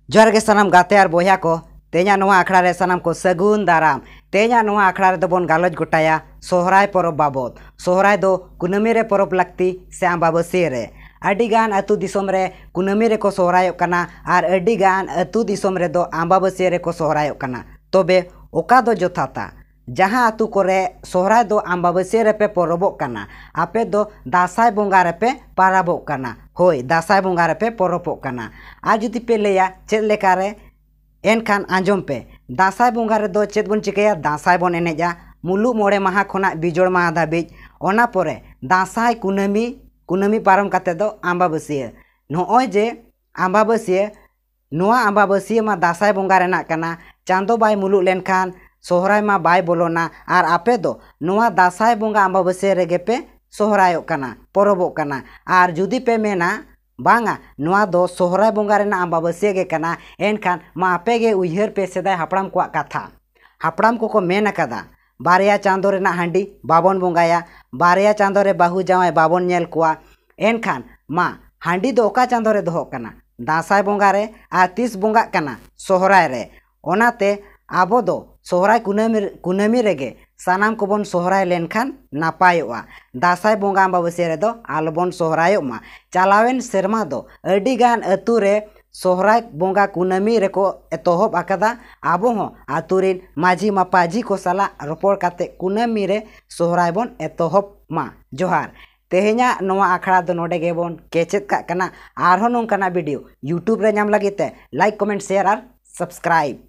जोहार गे सानाम गाते और बोया को तेजा नोआ आखड़ा रे सानाम को सगुन दाराम तेजा नोआ आखड़ा रे दो बोन गालोज गोटाया सोहराय परब बाबद सोहराय दो कुनामी रे परब लागती से आंबाबासी रे अडिगान अतु दिसोम रे कुनामी रे को सोहरायोग कना और अडिगान अतु दिसोम रे दो आंबाबासी रे को सोहरायोग कना तबे ओका दो जोथाता जहाँ अतु कोरे सोहराय दो आंबाबासी रे पे परबोग कना आपे दो दासाय बोंगा रे पे पाराबोग कना होय दासाय बोंगा रे पे परबोग कना आ जुदी पे लेया चेद लेका रे एनखान आंजम पे दासाय बोंगा रे दो चेद बोन चिकया दासाय बोन एनेजा मुलुग मोड़े माहा खोना बिजोड़ माहा धाबिज ओना पोरे दासाय कुनामी पारम काते दो आंबाबासी नोय जे आंबाबासी नोआ आंबाबासी मा दासाय बोंगा रेना कना चांदो बाय मुलुग लेनखान सोहराय मा बाय बोलोना और आपे दो नोआ दासाय बोंगा आंबाबासी रेगे पे सोहरायोग कना परबोग कना और जुदी पे मेना बांगा नोआ दो सोहराय बोंगा रेना आंबाबासी गे कना एनखान मा आपे गे उयहर पे सेदाय हापड़ाम को कथा हापड़ाम को मेन अकादा बारिया चांदो रेना हांडी बाबन बोंगाया बारिया चांदो रे बाहू जावाय बाबन नेल कोआ एनखान मा हांडी दो ओका चांदो रे दोहो कना दासाय बोंगा रे आ तीस बोंगा कना सोहराय रे ओनाते आबो दो सोहराय कुनामी रेगे सानाम को बन सोहराय लेनखान नापायोआ दासाय बोंगा आंबाबासी रे दो आलबन सोहरायोग मा चालावेन सेरमा दो अडिगान अतु रे सोहराय बोंगा कुनामी रे को एतोहब आकादा आबो हो आतुरिन माझी मापाजी को सला रोपड़ काते कुनामी रे सोहराय बोन एतोहब मा जोहार तेहेኛ नोआ आखड़ा दो नोडे गे बोन केचेत का कना आरहो नोंकाना वीडियो यूट्यूब रे नाम लगिते लाइक कमेंट शेयर और सब्सक्राइब।